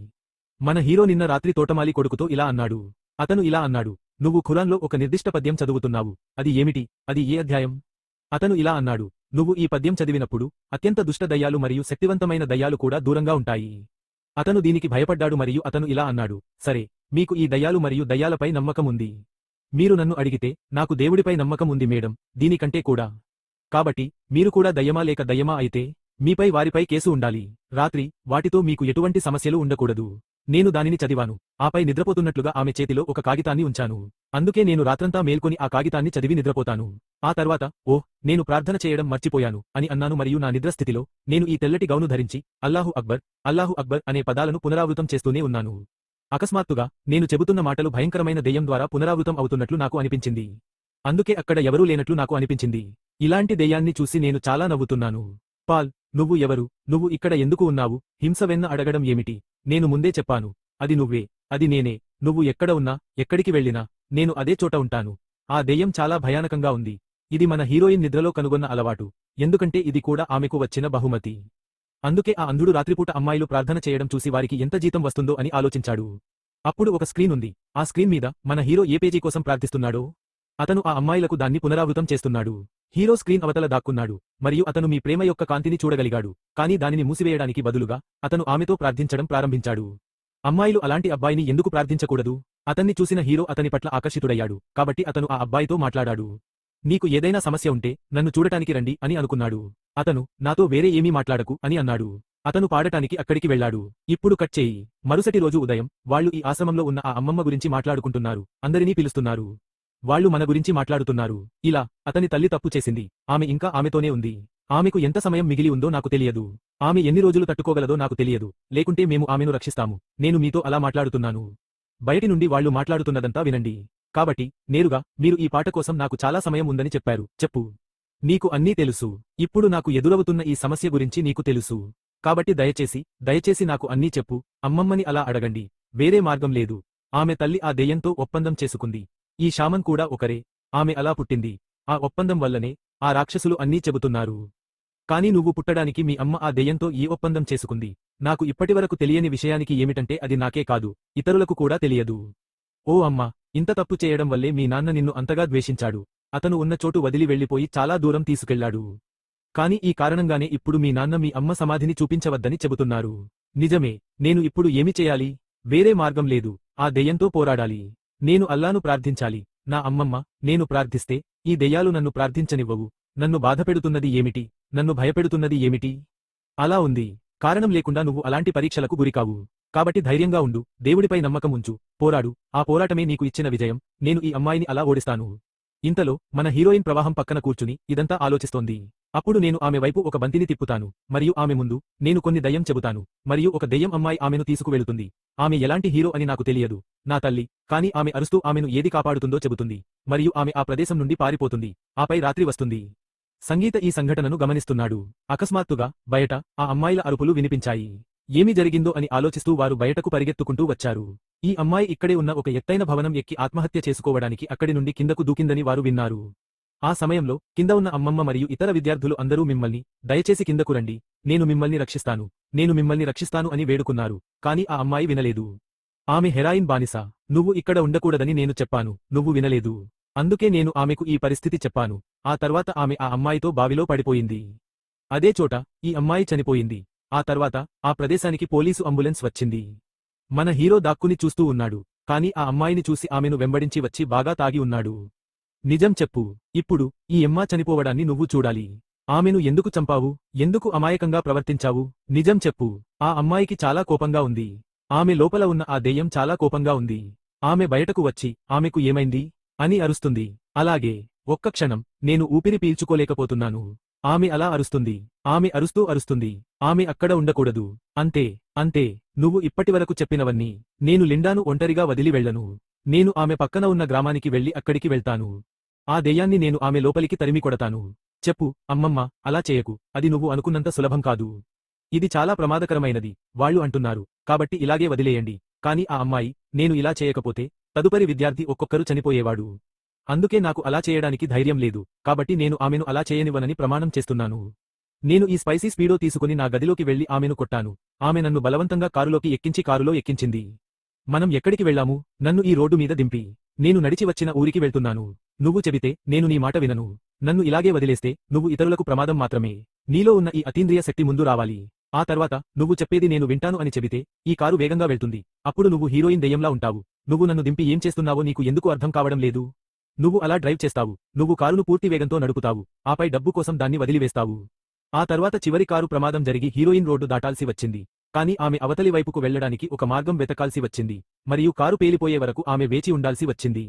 మన హీరో నిన్న రాత్రి తోటమాలి కొడుకుతో ఇలా అన్నాడు. అతను ఇలా అన్నాడు, నువ్వు ఖురాన్లో ఒక నిర్దిష్ట పద్యం చదువుతున్నావు. అది ఏమిటి? అది ఏ అధ్యాయం? అతను ఇలా అన్నాడు, నువ్వు ఈ పద్యం చదివినప్పుడు అత్యంత దుష్ట దయ్యాలు మరియు శక్తివంతమైన దయ్యాలు కూడా దూరంగా ఉంటాయి. అతను దీనికి భయపడ్డాడు మరియు అతను ఇలా అన్నాడు, సరే, మీకు ఈ దయ్యాలు మరియు దయ్యాలపై నమ్మకం ఉంది. మీరు నన్ను అడిగితే నాకు దేవుడిపై నమ్మకం ఉంది మేడం, దీనికంటే కూడా. కాబట్టి మీరు కూడా దయ్యమా లేక దయ్యమా అయితే మీపై వారిపై కేసు ఉండాలి. రాత్రి వాటితో మీకు ఎటువంటి సమస్యలు ఉండకూడదు. నేను దానిని చదివాను. ఆపై నిద్రపోతున్నట్లుగా ఆమె చేతిలో ఒక కాగితాన్ని ఉంచాను. అందుకే నేను రాత్రంతా మేల్కొని ఆ కాగితాన్ని చదివి నిద్రపోతాను. ఆ తర్వాత ఓహ్, నేను ప్రార్థన చేయడం మర్చిపోయాను అని అన్నాను మరియు నా నిద్ర స్థితిలో నేను ఈ తెల్లటి గౌను ధరించి అల్లాహు అక్బర్ అనే పదాలను పునరావృతం చేస్తూనే ఉన్నాను. అకస్మాత్తుగా నేను చెబుతున్న మాటలు భయంకరమైన దెయ్యం ద్వారా పునరావృతం అవుతున్నట్లు నాకు అనిపించింది. అందుకే అక్కడ ఎవరూ లేనట్లు నాకు అనిపించింది. ఇలాంటి దెయ్యాన్ని చూసి నేను చాలా నవ్వుతున్నాను. పాల్, నువ్వు ఎవరు? నువ్వు ఇక్కడ ఎందుకు ఉన్నావు? హింసవెన్న అడగడం ఏమిటి? నేను ముందే చెప్పాను. అది నువ్వే. అది నేనే. నువ్వు ఎక్కడ ఉన్నా, ఎక్కడికి వెళ్ళినా నేను అదే చోట ఉంటాను. ఆ దెయ్యం చాలా భయానకంగా ఉంది. ఇది మన హీరోయిన్ నిద్రలో కనుగొన్న అలవాటు. ఎందుకంటే ఇది కూడా ఆమెకు వచ్చిన బహుమతి. అందుకే ఆ అంధుడు రాత్రిపూట అమ్మాయిలు ప్రార్థన చేయడం చూసి వారికి ఎంత జీతం వస్తుందో అని ఆలోచించాడు. అప్పుడు ఒక స్క్రీన్ ఉంది. ఆ స్క్రీన్ మీద మన హీరో ఏ పేజీ కోసం ప్రార్థిస్తున్నాడో అతను ఆ అమ్మాయిలకు దాన్ని పునరావృతం చేస్తున్నాడు. హీరో స్క్రీన్ అవతల దాక్కున్నాడు మరియు అతను మీ ప్రేమ యొక్క కాంతిని చూడగలిగాడు. కానీ దానిని మూసివేయడానికి బదులుగా అతను ఆమెతో ప్రార్థించడం ప్రారంభించాడు. అమ్మాయిలు అలాంటి అబ్బాయిని ఎందుకు ప్రార్థించకూడదు? అతన్ని చూసిన హీరో అతని పట్ల ఆకర్షితుడయ్యాడు. కాబట్టి అతను ఆ అబ్బాయితో మాట్లాడాడు. నీకు ఏదైనా సమస్య ఉంటే నన్ను చూడటానికి రండి అని అనుకున్నాడు. అతను నాతో వేరే ఏమీ మాట్లాడకు అని అన్నాడు. అతను పాడటానికి అక్కడికి వెళ్లాడు. ఇప్పుడు కట్ చేయి. మరుసటి రోజు ఉదయం వాళ్ళు ఈ ఆశ్రమంలో ఉన్న ఆ అమ్మమ్మ గురించి మాట్లాడుకుంటున్నారు. అందరినీ పిలుస్తున్నారు. వాళ్ళు మన గురించి మాట్లాడుతున్నారు. ఇలా అతని తల్లి తప్పు చేసింది. ఆమె ఇంకా ఆమెతోనే ఉంది. ఆమెకు ఎంత సమయం మిగిలి ఉందో నాకు తెలియదు. ఆమె ఎన్ని రోజులు తట్టుకోగలదో నాకు తెలియదు. లేకుంటే మేము ఆమెను రక్షిస్తాము. నేను మీతో అలా మాట్లాడుతున్నాను. బయటి నుండి వాళ్ళు మాట్లాడుతున్నదంతా వినండి. కాబట్టి నేరుగా మీరు ఈ పాట కోసం నాకు చాలా సమయం ఉందని చెప్పారు. చెప్పు. నీకు అన్నీ తెలుసు. ఇప్పుడు నాకు ఎదురవుతున్న ఈ సమస్య గురించి నీకు తెలుసు. కాబట్టి దయచేసి నాకు అన్నీ చెప్పు. అమ్మమ్మని అలా అడగండి. వేరే మార్గం లేదు. ఆమె తల్లి ఆ దెయ్యంతో ఒప్పందం చేసుకుంది. ఈ షామన్ కూడా ఒకరే. ఆమె అలా పుట్టింది. ఆ ఒప్పందం వల్లనే ఆ రాక్షసులు అన్నీ చెబుతున్నారు. కాని నువ్వు పుట్టడానికి మీ అమ్మ ఆ దెయ్యంతో ఈ ఒప్పందం చేసుకుంది. నాకు ఇప్పటివరకు తెలియని విషయానికి ఏమిటంటే అది నాకే కాదు, ఇతరులకు కూడా తెలియదు. ఓ అమ్మా, ఇంత తప్పు చేయడం వల్లే మీ నాన్న నిన్ను అంతగా ద్వేషించాడు. అతను ఉన్న చోటు వదిలి వెళ్లిపోయి చాలా దూరం తీసుకెళ్లాడు. కాని ఈ కారణంగానే ఇప్పుడు మీ నాన్న మీ అమ్మ సమాధిని చూపించవద్దని చెబుతున్నారు. నిజమే. నేను ఇప్పుడు ఏమి చేయాలి? వేరే మార్గం లేదు. ఆ దెయ్యంతో పోరాడాలి. నేను అల్లాను ప్రార్థించాలి. నా అమ్మమ్మ, నేను ప్రార్థిస్తే ఈ దెయ్యాలు నన్ను ప్రార్థించనివ్వవు. నన్ను బాధపెడుతున్నది ఏమిటి? నన్ను భయపెడుతున్నది ఏమిటి? అలా ఉంది. కారణం లేకుండా నువ్వు అలాంటి పరీక్షలకు గురికావు. కాబట్టి ధైర్యంగా ఉండు. దేవుడిపై నమ్మకం ఉంచు. పోరాడు. ఆ పోరాటమే నీకు ఇచ్చిన విజయం. నేను ఈ అమ్మాయిని అలా ఓడిస్తాను. ఇంతలో మన హీరోయిన్ ప్రవాహం పక్కన కూర్చుని ఇదంతా ఆలోచిస్తోంది. అప్పుడు నేను ఆమె వైపు ఒక బంతిని తిప్పుతాను మరియు ఆమె ముందు నేను కొన్ని దయ్యం చెబుతాను మరియు ఒక దెయ్యం అమ్మాయి ఆమెను తీసుకువెళుతుంది. ఆమె ఎలాంటి హీరో అని నాకు తెలియదు. నా తల్లి. కాని ఆమె అరుస్తూ ఆమెను ఏది కాపాడుతుందో చెబుతుంది మరియు ఆమె ఆ ప్రదేశం నుండి పారిపోతుంది. ఆపై రాత్రి వస్తుంది. సంగీత ఈ సంఘటనను గమనిస్తున్నాడు. అకస్మాత్తుగా బయట ఆ అమ్మాయిల అరుపులు వినిపించాయి. ఏమి జరిగిందో అని ఆలోచిస్తూ వారు బయటకు పరిగెత్తుకుంటూ వచ్చారు. ఈ అమ్మాయి ఇక్కడే ఉన్న ఒక ఎత్తైన భవనం ఎక్కి ఆత్మహత్య చేసుకోవడానికి అక్కడి నుండి కిందకు దూకిందని వారు విన్నారు. ఆ సమయంలో కింద ఉన్న అమ్మమ్మ మరియు ఇతర విద్యార్థులు అందరూ మిమ్మల్ని, దయచేసి కిందకు రండి. నేను మిమ్మల్ని రక్షిస్తాను అని వేడుకున్నారు. కాని ఆ అమ్మాయి వినలేదు. ఆమె హెరాయిన్ బానిస. నువ్వు ఇక్కడ ఉండకూడదని నేను చెప్పాను. నువ్వు వినలేదు. అందుకే నేను ఆమెకు ఈ పరిస్థితి చెప్పాను. ఆ తర్వాత ఆమె ఆ అమ్మాయితో బావిలో పడిపోయింది. అదే చోట ఈ అమ్మాయి చనిపోయింది. ఆ తర్వాత ఆ ప్రదేశానికి పోలీసు అంబులెన్స్ వచ్చింది. మన హీరో దాక్కుని చూస్తూ ఉన్నాడు. కాని ఆ అమ్మాయిని చూసి ఆమెను వెంబడించి వచ్చి బాగా తాగి ఉన్నాడు. నిజం చెప్పు. ఇప్పుడు ఈ అమ్మ చనిపోవడాన్ని నువ్వు చూడాలి. ఆమెను ఎందుకు చంపావు? ఎందుకు అమాయకంగా ప్రవర్తించావు? నిజం చెప్పు. ఆ అమ్మాయికి చాలా కోపంగా ఉంది. ఆమె లోపల ఉన్న ఆ దెయ్యం చాలా కోపంగా ఉంది. ఆమె బయటకు వచ్చి ఆమెకు ఏమైంది అని అరుస్తుంది. అలాగే. ఒక్క క్షణం. నేను ఊపిరి పీల్చుకోలేకపోతున్నాను. ఆమె అలా అరుస్తుంది. ఆమె అరుస్తుంది. ఆమె అక్కడ ఉండకూడదు. అంతే. నువ్వు ఇప్పటివరకు చెప్పినవన్నీ. నేను లిండాను ఒంటరిగా వదిలి వెళ్ళను. నేను ఆమె పక్కన ఉన్న గ్రామానికి వెళ్లి అక్కడికి వెళ్తాను. ఆ దెయ్యాన్ని నేను ఆమె లోపలికి తరిమి కొడతాను. చెప్పు, అమ్మమ్మ, అలా చేయకు. అది నువ్వు అనుకున్నంత సులభం కాదు. ఇది చాలా ప్రమాదకరమైనది. వాళ్ళు అంటున్నారు. కాబట్టి ఇలాగే వదిలేయండి. కాని ఆ అమ్మాయి, నేను ఇలా చేయకపోతే తదుపరి విద్యార్థి ఒక్కొక్కరు చనిపోయేవాడు. అందుకే నాకు అలా చేయడానికి ధైర్యం లేదు. కాబట్టి నేను ఆమెను అలా చేయనివ్వనని ప్రమాణం చేస్తున్నాను. నేను ఈ స్పైసీ స్పీడో తీసుకుని నా గదిలోకి వెళ్లి ఆమెను కొట్టాను. ఆమె నన్ను బలవంతంగా కారులోకి ఎక్కించి కారులో ఎక్కించింది. మనం ఎక్కడికి వెళ్ళాము? నన్ను ఈ రోడ్డు మీద దింపి. నేను నడిచి వచ్చిన ఊరికి వెళ్తున్నాను. నువ్వు చెబితే నేను నీ మాట వినను. నన్ను ఇలాగే వదిలేస్తే నువ్వు ఇతరులకు ప్రమాదం మాత్రమే. నీలో ఉన్న ఈ అతీంద్రియ శక్తి ముందు రావాలి. ఆ తర్వాత నువ్వు చెప్పేది నేను వింటాను అని చెబితే ఈ కారు వేగంగా వెళ్తుంది. అప్పుడు నువ్వు హీరోయిన్ దెయ్యంలా ఉంటావు. నువ్వు నన్ను దింపి ఏం చేస్తున్నావో నీకు ఎందుకు అర్థం కావడం లేదు? నువ్వు అలా డ్రైవ్ చేస్తావు. నువ్వు కారును పూర్తి వేగంతో నడుపుతావు. ఆపై డబ్బు కోసం దాన్ని వదిలివేస్తావు. ఆ తర్వాత చివరి కారు ప్రమాదం జరిగి హీరోయిన్ రోడ్డు దాటాల్సి వచ్చింది. కానీ ఆమె అవతలి వైపుకు వెళ్లడానికి ఒక మార్గం వెతకాల్సి వచ్చింది మరియు కారు పేలిపోయే వరకు ఆమె వేచి ఉండాల్సి వచ్చింది.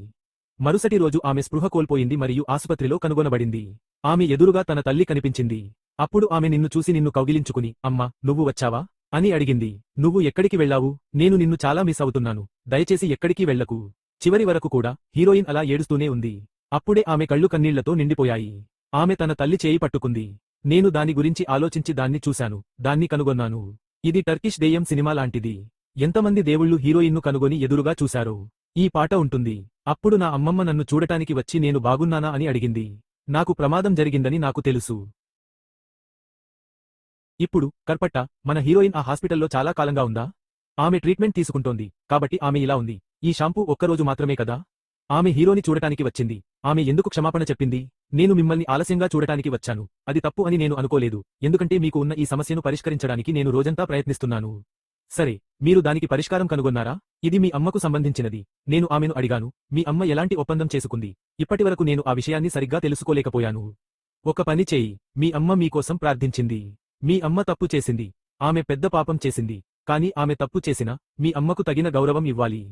మరుసటి రోజు ఆమె స్పృహ కోల్పోయింది మరియు ఆసుపత్రిలో కనుగొనబడింది. ఆమె ఎదురుగా తన తల్లి కనిపించింది. అప్పుడు ఆమె నిన్ను చూసి నిన్ను కౌగిలించుకుని, అమ్మా, నువ్వు వచ్చావా అని అడిగింది. నువ్వు ఎక్కడికి వెళ్లావు? నేను నిన్ను చాలా మిస్ అవుతున్నాను. దయచేసి ఎక్కడికి వెళ్లకు. చివరి వరకు కూడా హీరోయిన్ అలా ఏడుస్తూనే ఉంది. అప్పుడే ఆమె కళ్ళు కన్నీళ్లతో నిండిపోయాయి. ఆమె తన తల్లి చేయి పట్టుకుంది. నేను దాని గురించి ఆలోచించి దాన్ని చూశాను, దాన్ని కనుగొన్నాను. ఇది టర్కిష్ దెయ్యం సినిమా లాంటిది. ఎంతమంది దేవుళ్ళు హీరోయిన్ను కనుగొని ఎదురుగా చూశారో. ఈ పాట ఉంటుంది. అప్పుడు నా అమ్మమ్మ నన్ను చూడటానికి వచ్చి నేను బాగున్నానా అని అడిగింది. నాకు ప్రమాదం జరిగిందని నాకు తెలుసు. ఇప్పుడు కర్పట్ట, మన హీరోయిన్ ఆ హాస్పిటల్లో చాలా కాలంగా ఉందా? ఆమె ట్రీట్మెంట్ తీసుకుంటోంది కాబట్టి ఆమె ఇలా ఉంది. ఈ షాంపూ ఒక్కరోజు మాత్రమే కదా? ఆమె హీరోని చూడటానికి వచ్చింది. ఆమె ఎందుకు క్షమాపణ చెప్పింది? నేను మిమ్మల్ని ఆలస్యంగా చూడటానికి వచ్చాను. అది తప్పు అని నేను అనుకోలేదు, ఎందుకంటే మీకు ఉన్న ఈ సమస్యను పరిష్కరించడానికి నేను రోజంతా ప్రయత్నిస్తున్నాను. సరే, మీరు దానికి పరిష్కారం కనుగొన్నారా? ఇది మీ అమ్మకు సంబంధించినది. నేను ఆమెను అడిగాను, మీ అమ్మ ఎలాంటి ఒప్పందం చేసుకుంది? ఇప్పటివరకు నేను ఆ విషయాన్ని సరిగ్గా తెలుసుకోలేకపోయాను. ఒక పని చేయి, మీ అమ్మ మీకోసం ప్రార్థించింది. మీ అమ్మ తప్పు చేసింది. ఆమె పెద్ద పాపం చేసింది. కానీ ఆమె తప్పు చేసినా, మీ అమ్మకు తగిన గౌరవం ఇవ్వాలి.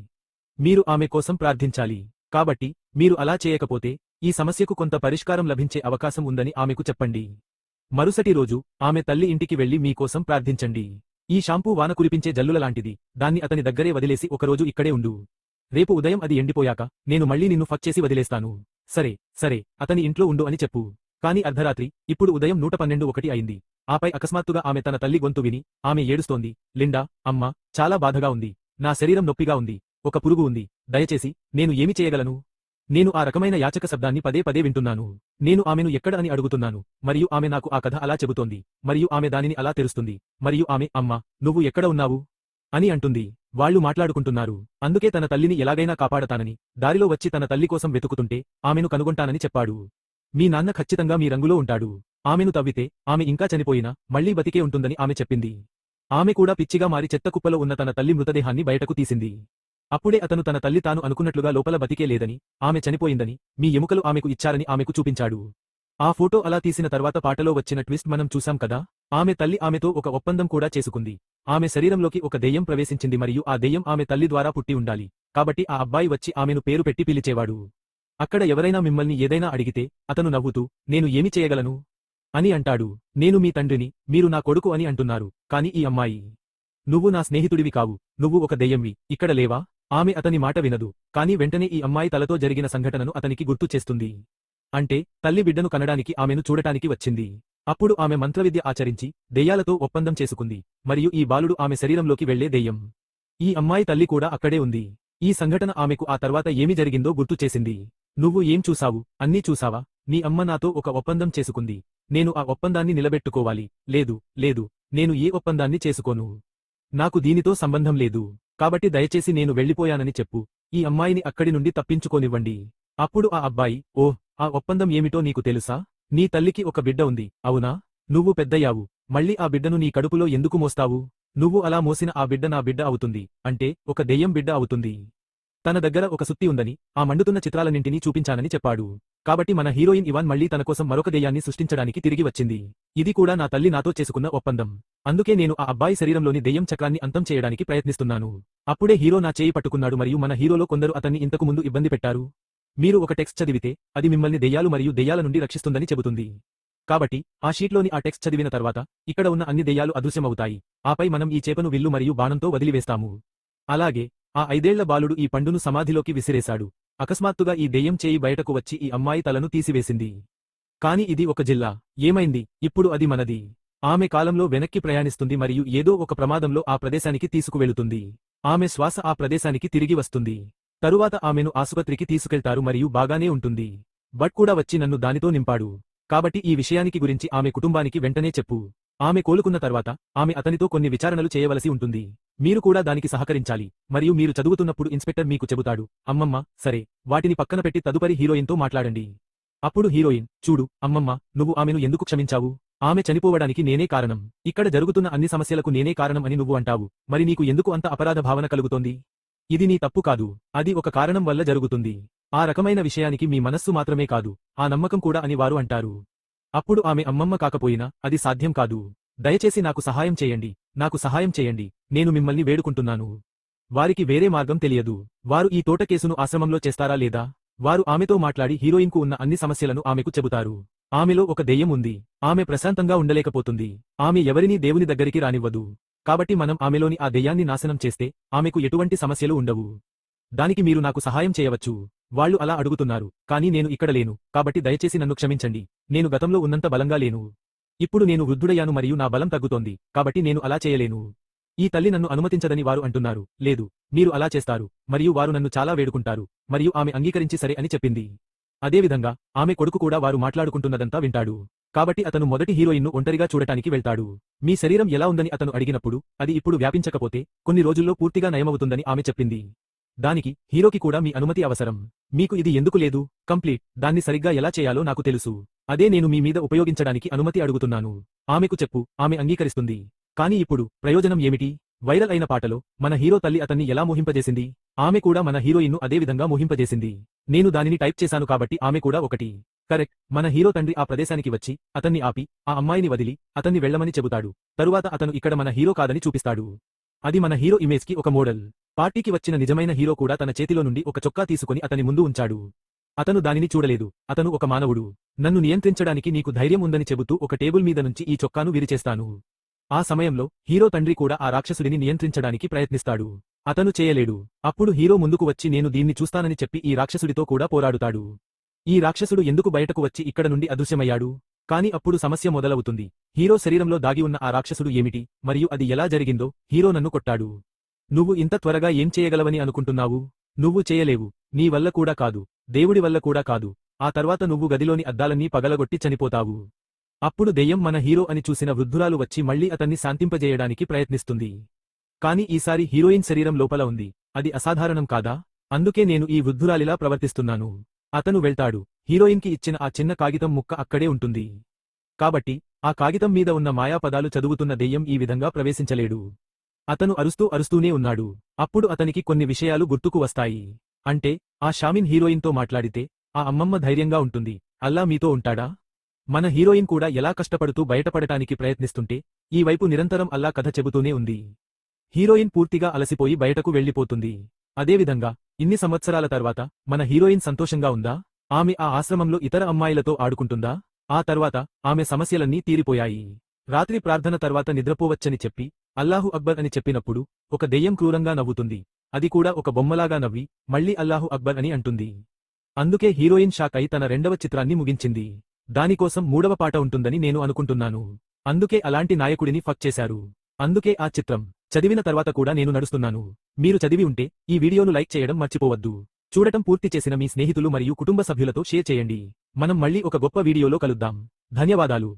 మీరు ఆమె కోసం ప్రార్థించాలి. కాబట్టి మీరు అలా చేయకపోతే ఈ సమస్యకు కొంత పరిష్కారం లభించే అవకాశం ఉందని ఆమెకు చెప్పండి. మరుసటి రోజు ఆమె తల్లి ఇంటికి వెళ్లి మీకోసం ప్రార్థించండి. ఈ షాంపూ వాన కురిపించే జల్లుల లాంటిది. దాన్ని అతని దగ్గరే వదిలేసి ఒకరోజు ఇక్కడే ఉండు. రేపు ఉదయం అది ఎండిపోయాక నేను మళ్ళీ నిన్ను ఫక్ చేసి వదిలేస్తాను. సరే సరే, అతని ఇంట్లో ఉండు అని చెప్పు. కాని అర్ధరాత్రి, ఇప్పుడు ఉదయం 112 అయింది. ఆపై అకస్మాత్తుగా ఆమె తన తల్లి గొంతు విని, ఆమె ఏడుస్తోంది. లిండా, అమ్మా, చాలా బాధగా ఉంది. నా శరీరం నొప్పిగా ఉంది. ఒక పురుగు ఉంది. దయచేసి, నేను ఏమి చేయగలను? నేను ఆ రకమైన యాచక శబ్దాన్ని పదే పదే వింటున్నాను. నేను ఆమెను ఎక్కడ అని అడుగుతున్నాను, మరియు ఆమె నాకు ఆ కథ అలా చెబుతోంది, మరియు ఆమె దానిని అలా తెరుస్తుంది, మరియు ఆమె, అమ్మా, నువ్వు ఎక్కడ ఉన్నావు అని అంటుంది. వాళ్ళు మాట్లాడుకుంటున్నారు. అందుకే తన తల్లిని ఎలాగైనా కాపాడతానని, దారిలో వచ్చి తన తల్లి కోసం వెతుకుతుంటే ఆమెను కనుగొంటానని చెప్పాడు. మీ నాన్న ఖచ్చితంగా మీ రంగులో ఉంటాడు. ఆమెను తవ్వితే ఆమె ఇంకా చనిపోయినా మళ్లీ బతికే ఉంటుందని ఆమె చెప్పింది. ఆమె కూడా పిచ్చిగా మారి చెత్తకుప్పలో ఉన్న తన తల్లి మృతదేహాన్ని బయటకు తీసింది. అప్పుడే అతను తన తల్లి తాను అనుకున్నట్లుగా లోపల బతికే లేదని, ఆమె చనిపోయిందని, మీ ఎముకలు ఆమెకు ఇచ్చారని ఆమెకు చూపించాడు. ఆ ఫోటో అలా తీసిన తర్వాత పాటలో వచ్చిన ట్విస్ట్ మనం చూసాం కదా. ఆమె తల్లి ఆమెతో ఒక ఒప్పందం కూడా చేసుకుంది. ఆమె శరీరంలోకి ఒక దెయ్యం ప్రవేశించింది మరియు ఆ దెయ్యం ఆమె తల్లి ద్వారా పుట్టి ఉండాలి. కాబట్టి ఆ అబ్బాయి వచ్చి ఆమెను పేరు పెట్టి పిలిచేవాడు. అక్కడ ఎవరైనా మిమ్మల్ని ఏదైనా అడిగితే అతను నవ్వుతూ, నేను ఏమి చేయగలను అని అంటాడు. నేను మీ తండ్రిని, మీరు నా కొడుకు అని అంటున్నారు. కాని ఈ అమ్మాయి, నువ్వు నా స్నేహితుడివి కావు, నువ్వు ఒక దెయ్యంవి, ఇక్కడ లేవా? ఆమె అతని మాట వినదు. కాని వెంటనే ఈ అమ్మాయి తలతో జరిగిన సంఘటనను అతనికి గుర్తు చేస్తుంది. అంటే తల్లి బిడ్డను కనడానికి ఆమెను చూడటానికి వచ్చింది. అప్పుడు ఆమె మంత్రవిద్య ఆచరించి దెయ్యాలతో ఒప్పందం చేసుకుంది, మరియు ఈ బాలుడు ఆమె శరీరంలోకి వెళ్లే దెయ్యం. ఈ అమ్మాయి తల్లి కూడా అక్కడే ఉంది. ఈ సంఘటన ఆమెకు ఆ తర్వాత ఏమి జరిగిందో గుర్తు చేసింది. నువ్వు ఏం చూసావు? అన్నీ చూసావా? నీ అమ్మ నాతో ఒక ఒప్పందం చేసుకుంది. నేను ఆ ఒప్పందాన్ని నిలబెట్టుకోవాలి. లేదు లేదు, నేను ఏ ఒప్పందాన్ని చేసుకోను. నాకు దీనితో సంబంధం లేదు. కాబట్టి దయచేసి నేను వెళ్ళిపోయానని చెప్పు. ఈ అమ్మాయిని అక్కడి నుండి తప్పించుకోనివ్వండి. అప్పుడు ఆ అబ్బాయి, ఓహ్, ఆ ఒప్పందం ఏమిటో నీకు తెలుసా? నీ తల్లికి ఒక బిడ్డ ఉంది, అవునా? నువ్వు పెద్దయ్యావు. మళ్ళీ ఆ బిడ్డను నీ కడుపులో ఎందుకు మోస్తావు? నువ్వు అలా మోసిన ఆ బిడ్డ నా బిడ్డ అవుతుంది, అంటే ఒక దెయ్యం బిడ్డ అవుతుంది. తన దగ్గర ఒక సుత్తి ఉందని, ఆ మండుతున్న చిత్రాలన్నింటినీ చూపించానని చెప్పాడు. కాబట్టి మన హీరోయిన్ ఇవాన్ మళ్లీ తన కోసం మరొక దెయ్యాన్ని సృష్టించడానికి తిరిగి వచ్చింది. ఇది కూడా నా తల్లి నాతో చేసుకున్న ఒప్పందం. అందుకే నేను ఆ అబ్బాయి శరీరంలోని దెయ్యం చక్రాన్ని అంతం చేయడానికి ప్రయత్నిస్తున్నాను. అప్పుడే హీరో నా చేయి పట్టుకున్నాడు మరియు మన హీరోలో కొందరు అతన్ని ఇంతకు ముందు ఇబ్బంది పెట్టారు. మీరు ఒక టెక్స్ట్ చదివితే అది మిమ్మల్ని దెయ్యాలు మరియు దెయ్యాల నుండి రక్షిస్తుందని చెబుతుంది. కాబట్టి ఆ షీట్లోని ఆ టెక్స్ట్ చదివిన తర్వాత ఇక్కడ ఉన్న అన్ని దెయ్యాలు అదృశ్యమవుతాయి. ఆపై మనం ఈ చేపను విల్లు మరియు బాణంతో వదిలివేస్తాము. అలాగే ఆ 5 ఏళ్ల బాలుడు ఈ పండును సమాధిలోకి విసిరేశాడు. అకస్మాత్తుగా ఈ దెయ్యం చేయి బయటకు వచ్చి ఈ అమ్మాయి తలను తీసివేసింది. కాని ఇది ఒక జిల్లా. ఏమైంది? ఇప్పుడు అది మనది. ఆమె కాలంలో వెనక్కి ప్రయాణిస్తుంది మరియు ఏదో ఒక ప్రమాదంలో ఆ ప్రదేశానికి తీసుకువెళుతుంది. ఆమె శ్వాస ఆ ప్రదేశానికి తిరిగి వస్తుంది. తరువాత ఆమెను ఆసుపత్రికి తీసుకెళ్తారు మరియు బాగానే ఉంటుంది. బట్ కూడా వచ్చి నన్ను దానితో నింపాడు. కాబట్టి ఈ విషయానికి గురించి ఆమె కుటుంబానికి వెంటనే చెప్పు. ఆమె కోలుకున్న తర్వాత ఆమె అతనితో కొన్ని విచారణలు చేయవలసి ఉంటుంది. మీరు కూడా దానికి సహకరించాలి. మరియు మీరు చదువుతున్నప్పుడు ఇన్స్పెక్టర్ మీకు చెబుతాడు, అమ్మమ్మ, సరే, వాటిని పక్కన పెట్టి తదుపరి హీరోయిన్తో మాట్లాడండి. అప్పుడు హీరోయిన్, చూడు అమ్మమ్మ, నువ్వు ఆమెను ఎందుకు క్షమించావు? ఆమె చనిపోవడానికి నేనే కారణం. ఇక్కడ జరుగుతున్న అన్ని సమస్యలకు నేనే కారణం అని నువ్వు అంటావు. మరి నీకు ఎందుకు అంత అపరాధ భావన కలుగుతోంది? ఇది నీ తప్పు కాదు. అది ఒక కారణం వల్ల జరుగుతుంది. ఆ రకమైన విషయానికి మీ మనస్సు మాత్రమే కాదు, ఆ నమ్మకం కూడా అని వారు అంటారు. అప్పుడు ఆమె అమ్మమ్మ కాకపోయినా అది సాధ్యం కాదు. దయచేసి నాకు సహాయం చేయండి, నాకు సహాయం చేయండి, నేను మిమ్మల్ని వేడుకుంటున్నాను. వారికి వేరే మార్గం తెలియదు. వారు ఈ తోట కేసును ఆశ్రమంలో చేస్తారా లేదా? వారు ఆమెతో మాట్లాడి హీరోయిన్కు ఉన్న అన్ని సమస్యలను ఆమెకు చెబుతారు. ఆమెలో ఒక దెయ్యం ఉంది. ఆమె ప్రశాంతంగా ఉండలేకపోతుంది. ఆమె ఎవరినీ దేవుని దగ్గరికి రానివ్వదు. కాబట్టి మనం ఆమెలోని ఆ దెయ్యాన్ని నాశనం చేస్తే ఆమెకు ఎటువంటి సమస్యలు ఉండవు. దానికి మీరు నాకు సహాయం చేయవచ్చు. వాళ్ళు అలా అడుగుతున్నారు, కానీ నేను ఇక్కడ లేను, కాబట్టి దయచేసి నన్ను క్షమించండి. నేను గతంలో ఉన్నంత బలంగా లేను. ఇప్పుడు నేను వృద్ధుడయ్యాను మరియు నా బలం తగ్గుతోంది, కాబట్టి నేను అలా చేయలేను. ఈ తల్లి నన్ను అనుమతించదని వారు అంటున్నారు. లేదు, మీరు అలా చేస్తారు, మరియు వారు నన్ను చాలా వేడుకుంటారు, మరియు ఆమె అంగీకరించి సరే అని చెప్పింది. అదేవిధంగా ఆమె కొడుకు కూడా వారు మాట్లాడుకుంటున్నదంతా వింటాడు. కాబట్టి అతను మొదటి హీరోయిన్ను ఒంటరిగా చూడటానికి వెళ్తాడు. మీ శరీరం ఎలా ఉందని అతను అడిగినప్పుడు, అది ఇప్పుడు వ్యాపించకపోతే కొన్ని రోజుల్లో పూర్తిగా నయమవుతుందని ఆమె చెప్పింది. దానికి హీరోకి కూడా మీ అనుమతి అవసరం. మీకు ఇది ఎందుకు లేదు? కంప్లీట్ దాన్ని సరిగ్గా ఎలా చేయాలో నాకు తెలుసు. అదే నేను మీ మీద ఉపయోగించడానికి అనుమతి అడుగుతున్నాను. ఆమెకు చెప్పు, ఆమె అంగీకరిస్తుంది. కానీ ఇప్పుడు ప్రయోజనం ఏమిటి? వైరల్ అయిన పాటలో మన హీరో తల్లి అతన్ని ఎలా మోహింపజేసింది? ఆమె కూడా మన హీరోయిన్ను అదే విధంగా మోహింపజేసింది. నేను దానిని టైప్ చేశాను కాబట్టి ఆమె కూడా ఒకటి. కరెక్ట్. మన హీరో తండ్రి ఆ ప్రదేశానికి వచ్చి అతన్ని ఆపి ఆ అమ్మాయిని వదిలి అతన్ని వెళ్లమని చెబుతాడు. తరువాత అతను ఇక్కడ మన హీరో కాదని చూపిస్తాడు. అది మన హీరో ఇమేజ్కి ఒక మోడల్. పార్టీకి వచ్చిన నిజమైన హీరో కూడా తన చేతిలో నుండి ఒక చొక్కా తీసుకుని అతని ముందు ఉంచాడు. అతను దానిని చూడలేదు. అతను ఒక మానవుడు. నన్ను నియంత్రించడానికి నీకు ధైర్యం ఉందని చెబుతూ ఒక టేబుల్ మీద నుంచి ఈ చొక్కాను విరిచేస్తాను. ఆ సమయంలో హీరో తండ్రి కూడా ఆ రాక్షసుడిని నియంత్రించడానికి ప్రయత్నిస్తాడు. అతను చేయలేడు. అప్పుడు హీరో ముందుకు వచ్చి నేను దీన్ని చూస్తానని చెప్పి ఈ రాక్షసుడితో కూడా పోరాడుతాడు. ఈ రాక్షసుడు ఎందుకు బయటకు వచ్చి ఇక్కడ నుండి అదృశ్యమయ్యాడు? కాని అప్పుడు సమస్య మొదలవుతుంది. హీరో శరీరంలో దాగి ఉన్న ఆ రాక్షసుడు ఏమిటి, మరియు అది ఎలా జరిగిందో? హీరో నన్ను కొట్టాడు. నువ్వు ఇంత త్వరగా ఏం చేయగలవని అనుకుంటున్నావు? నువ్వు చేయలేవు. నీ వల్ల కూడా కాదు, దేవుడి వల్ల కూడా కాదు. ఆ తర్వాత నువ్వు గదిలోని అద్దాలన్నీ పగలగొట్టి చనిపోతావు. అప్పుడు దెయ్యం మన హీరో అని చూసిన వృద్ధురాలు వచ్చి మళ్లీ అతన్ని శాంతింపజేయడానికి ప్రయత్నిస్తుంది. కాని ఈసారి హీరోయిన్ శరీరం లోపల ఉంది. అది అసాధారణం కాదా? అందుకే నేను ఈ వృద్ధురాలిలా ప్రవర్తిస్తున్నాను. అతను వెళ్తాడు. హీరోయిన్కి ఇచ్చిన ఆ చిన్న కాగితం ముక్క అక్కడే ఉంటుంది. కాబట్టి ఆ కాగితం మీద ఉన్న మాయాపదాలు చదువుతున్న దెయ్యం ఈ విధంగా ప్రవేశించలేడు. అతను అరుస్తూనే ఉన్నాడు. అప్పుడు అతనికి కొన్ని విషయాలు గుర్తుకు వస్తాయి. అంటే ఆ షామిన్ హీరోయిన్తో మాట్లాడితే ఆ అమ్మమ్మ ధైర్యంగా ఉంటుంది. అల్లా మీతో ఉంటాడా? మన హీరోయిన్ కూడా ఎలా కష్టపడుతూ బయటపడటానికి ప్రయత్నిస్తుంటే ఈ వైపు నిరంతరం అల్లా కథ చెబుతూనే ఉంది. హీరోయిన్ పూర్తిగా అలసిపోయి బయటకు వెళ్లిపోతుంది. అదేవిధంగా ఇన్ని సంవత్సరాల తర్వాత మన హీరోయిన్ సంతోషంగా ఉందా? ఆమె ఆ ఆశ్రమంలో ఇతర అమ్మాయిలతో ఆడుకుంటుందా? ఆ తర్వాత ఆమె సమస్యలన్నీ తీరిపోయాయి. రాత్రి ప్రార్థన తర్వాత నిద్రపోవచ్చని చెప్పి అల్లాహు అక్బర్ అని చెప్పినప్పుడు ఒక దెయ్యం క్రూరంగా నవ్వుతుంది. అది కూడా ఒక బొమ్మలాగా నవ్వి మళ్లీ అల్లాహు అక్బర్ అని అంటుంది. అందుకే హీరోయిన్ షాక్ అయి తన రెండవ చిత్రాన్ని ముగించింది. దానికోసం మూడవ పాట ఉంటుందని నేను అనుకుంటున్నాను. అందుకే అలాంటి నాయకుడిని ఫక్ చేశారు. అందుకే ఆ చిత్రం చదివిన తర్వాత కూడా నేను నడుస్తున్నాను. మీరు చదివి ఉంటే ఈ వీడియోను లైక్ చేయడం మర్చిపోవద్దు. చూడటం పూర్తి చేసిన మీ స్నేహితులు మరియు కుటుంబ సభ్యులతో షేర్ చేయండి. మనం మళ్ళీ ఒక గొప్ప వీడియోలో కలుద్దాం. ధన్యవాదాలు.